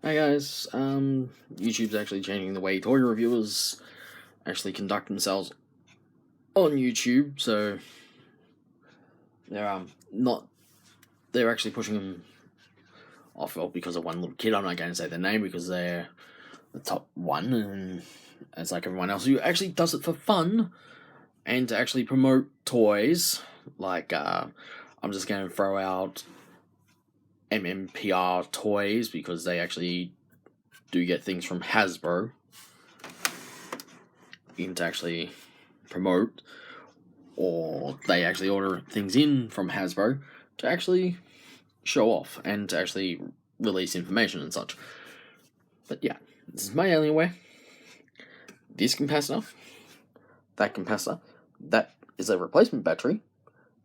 Hey guys, YouTube's actually changing the way toy reviewers actually conduct themselves on YouTube, so they're not they're actually pushing them off because of one little kid. I'm not going to say their name because they're the top one, and it's like everyone else who actually does it for fun and to actually promote toys. Like I'm just going to throw out MMPR toys because they actually do get things from Hasbro in to actually promote, or they actually order things in from Hasbro to actually show off and to actually release information and such. But yeah, this is my Alienware. This capacitor, that capacitor, that is a replacement battery,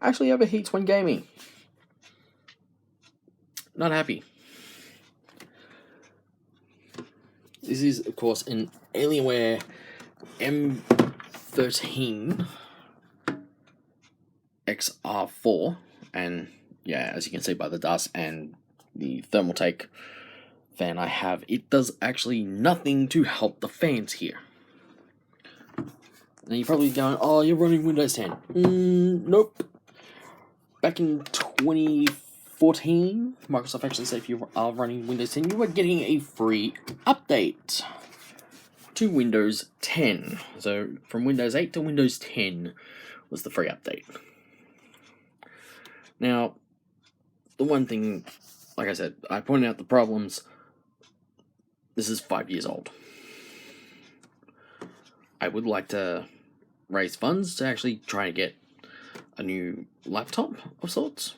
actually overheats when gaming. Not happy. This is, of course, an Alienware M13 XR4, and yeah, as you can see by the dust and the thermal take fan I have, it does actually nothing to help the fans here. Now you're probably going, oh, you're running Windows 10. Nope. Back in 2014, Microsoft actually said if you are running Windows 10, you are getting a free update to Windows 10. So from Windows 8 to Windows 10 was the free update. Now, the one thing, like I said, I pointed out the problems. This is 5 years old. I would like to raise funds to actually try to get a new laptop of sorts.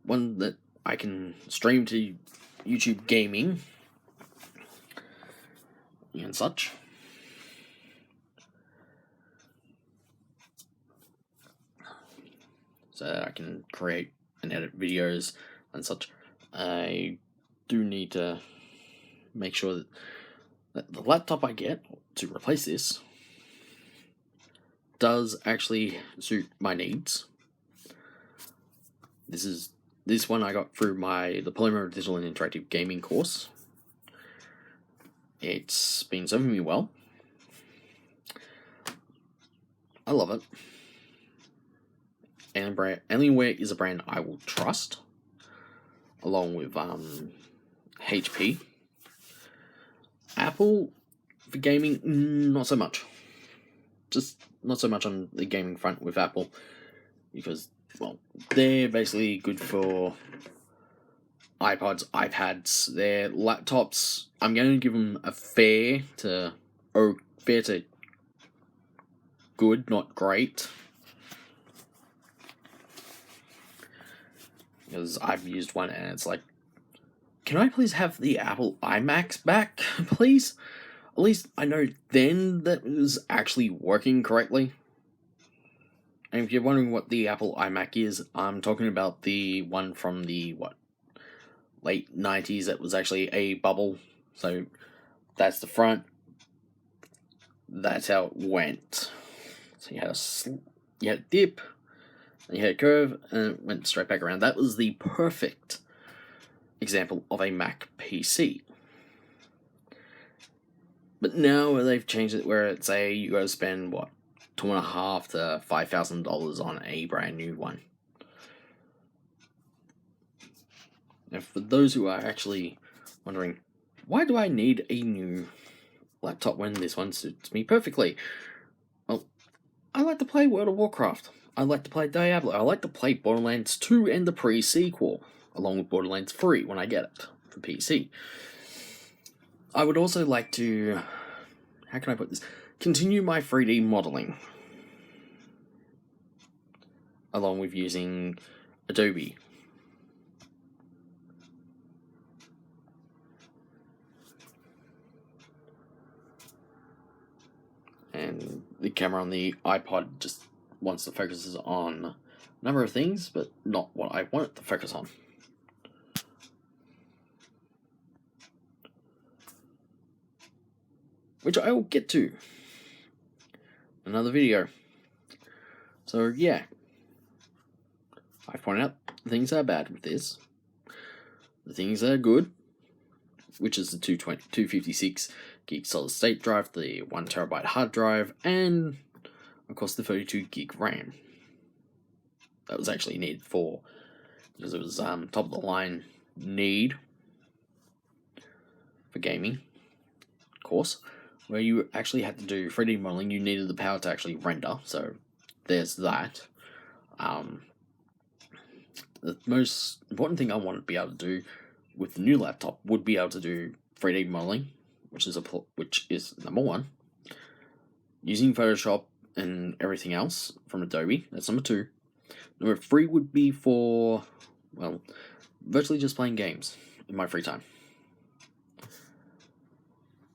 One that I can stream to YouTube gaming and such. So I can create and edit videos and such. I do need to make sure that the laptop I get to replace this does actually suit my needs. This one I got through the Polymer Digital and Interactive Gaming course. It's been serving me well. I love it. Alienware is a brand I will trust, along with HP. Apple for gaming, not so much. Just not so much on the gaming front with Apple, because, well, they're basically good for iPods, iPads, their laptops. I'm going to give them a fair to good, not great. Because I've used one and it's like, can I please have the Apple iMacs back, please? At least I know then that it was actually working correctly. And if you're wondering what the Apple iMac is, I'm talking about the one from the, late 90s that was actually a bubble. So that's the front. That's how it went. So you had a dip, and you had a curve, and it went straight back around. That was the perfect example of a Mac PC. But now they've changed it where it's you gotta spend $2,500 to $5,000 on a brand new one. Now, for those who are actually wondering, why do I need a new laptop when this one suits me perfectly? Well, I like to play World of Warcraft. I like to play Diablo. I like to play Borderlands 2 and the pre-sequel, along with Borderlands 3 when I get it for PC. I would also like to, how can I put this, continue my 3D modeling, along with using Adobe. And the camera on the iPod just wants to focus on a number of things, but not what I want it to focus on. Which I will get to in another video. So yeah, I pointed out things that are bad with this. the things that are good, which is the 256 gig solid state drive, the 1TB hard drive, and of course the 32 gig RAM. That was actually needed because it was top of the line need for gaming, of course, where you actually had to do 3D modeling. You needed the power to actually render, so there's that. The most important thing I want to be able to do with the new laptop would be able to do 3D modeling, which is number one. Using Photoshop and everything else from Adobe, that's number two. Number three would be for, well, virtually just playing games in my free time.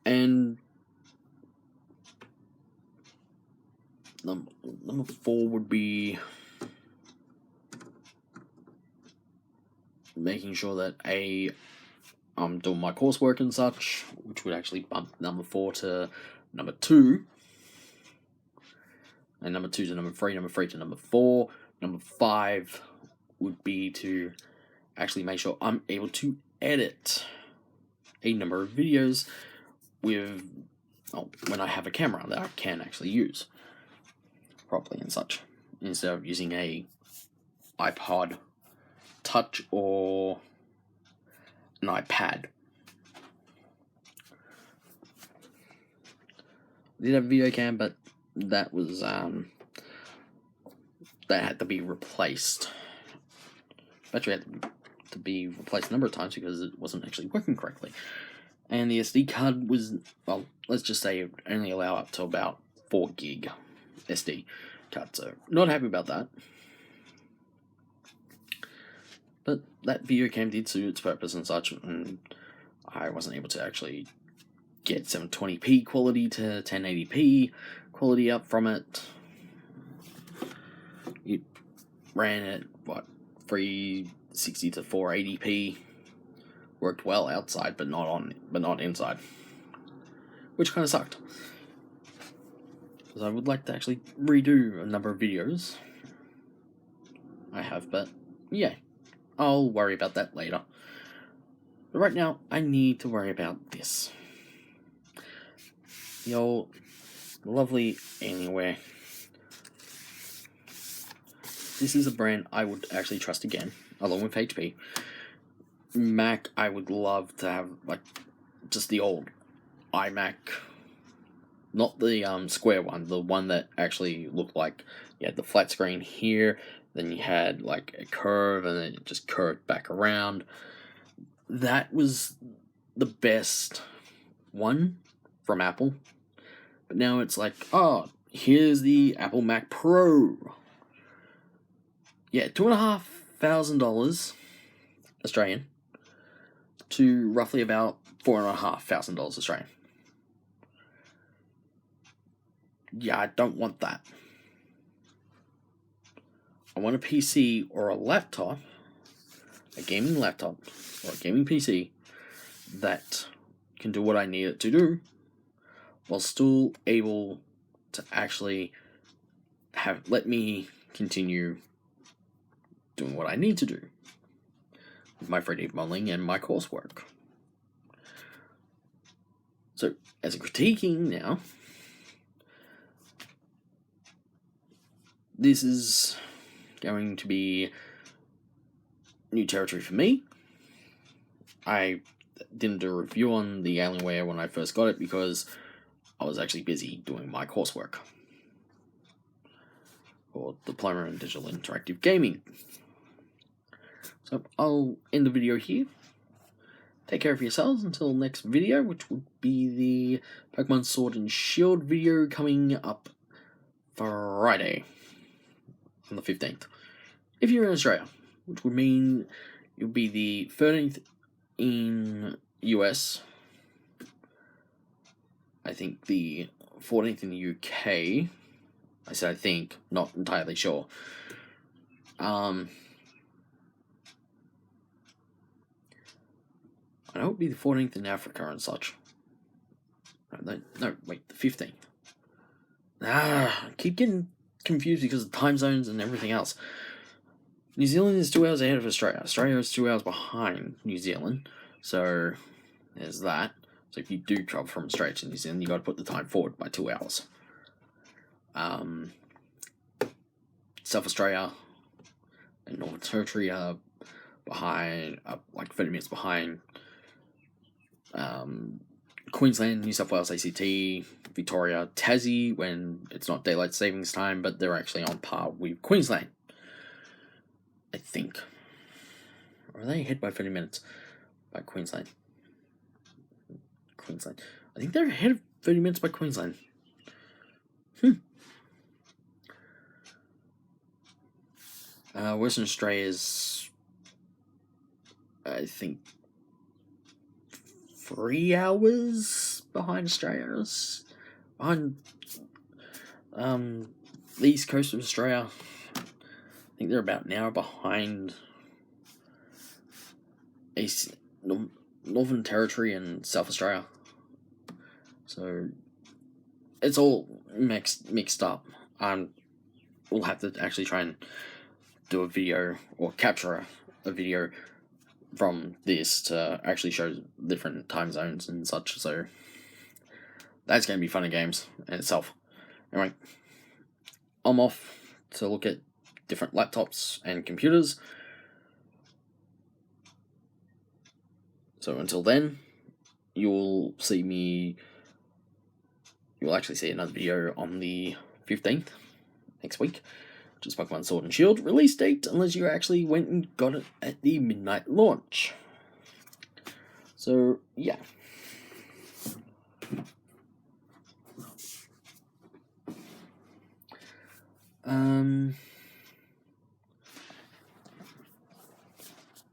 And number four would be making sure that I'm doing my coursework and such, which would actually bump number four to number two, and number two to number three to number four. Number five would be to actually make sure I'm able to edit a number of videos with when I have a camera that I can actually use properly and such, instead of using a iPod Touch or an iPad. I did have a video cam, but that was that had to be replaced. Battery had to be replaced a number of times because it wasn't actually working correctly. And the SD card was, well, let's just say it only allow up to about 4 gig SD card, so not happy about that. But that video cam did suit its purpose and such, and I wasn't able to actually get 720p quality to 1080p quality up from it. It ran at 360 to 480p. Worked well outside, but not inside, which kind of sucked. Because I would like to actually redo a number of videos I have, but yeah, I'll worry about that later. But right now, I need to worry about this. The old lovely Alienware. This is a brand I would actually trust again, along with HP. Mac, I would love to have, like, just the old iMac. Not the square one, the one that actually looked like you had the flat screen here, then you had like a curve, and then it just curved back around. That was the best one from Apple. But now it's like, oh, here's the Apple Mac Pro. Yeah, $2,500 Australian to roughly about $4,500 Australian. Yeah, I don't want that. I want a PC or a laptop, a gaming laptop or a gaming PC that can do what I need it to do, while still able to actually let me continue doing what I need to do with my 3D modeling and my coursework. So, as a critiquing now, this is going to be new territory for me. I didn't do a review on the Alienware when I first got it because I was actually busy doing my coursework for Diploma in Digital Interactive Gaming. So I'll end the video here. Take care of yourselves until next video, which would be the Pokemon Sword and Shield video coming up Friday on the 15th. If you're in Australia, which would mean it'll be the 13th in US, I think the 14th in the UK. I said I think, not entirely sure. I know it'd be the 14th in Africa and such. No, wait, the 15th. I keep getting confused because of time zones and everything else. New Zealand is 2 hours ahead of Australia. Australia is 2 hours behind New Zealand. So there's that. So if you do travel from Australia to New Zealand, you got to put the time forward by 2 hours. South Australia and Northern Territory are behind, like 30 minutes behind. Queensland, New South Wales, ACT, Victoria, Tassie, when it's not daylight savings time, but they're actually on par with Queensland, I think. Or are they ahead by 30 minutes by Queensland? I think they're ahead of 30 minutes by Queensland. Western Australia's, I think, 3 hours behind Australia's. Behind the east coast of Australia. I think they're about an hour behind Northern Territory and South Australia. So it's all mixed up. We'll have to actually try and do a video or capture a video from this to actually show different time zones and such. So that's going to be fun and games in itself. Anyway, I'm off to look at different laptops and computers. So until then, you'll actually see another video on the 15th, next week, which is Pokemon Sword and Shield release date, unless you actually went and got it at the midnight launch. So, yeah.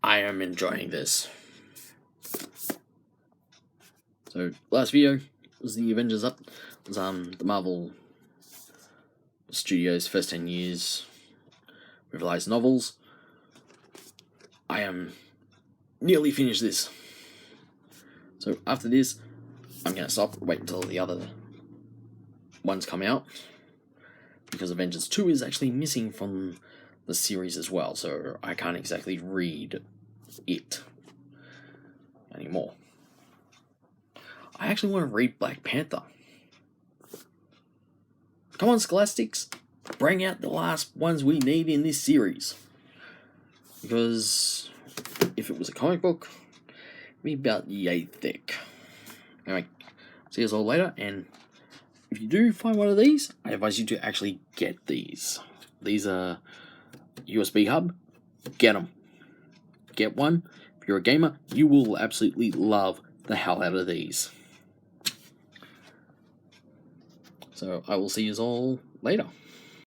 I am enjoying this. So, last video was the Avengers Up. It was the Marvel Studios' first 10 years revised novels. I am nearly finished this. So after this, I'm going to stop, wait until the other ones come out, because Avengers 2 is actually missing from the series as well, so I can't exactly read it anymore. I actually want to read Black Panther. Come on, Scholastics, bring out the last ones we need in this series. Because if it was a comic book, it'd be about yay thick. Anyway, see you all later, and if you do find one of these, I advise you to actually get these. These are USB hub. Get them. Get one. If you're a gamer, you will absolutely love the hell out of these. So I will see you all later.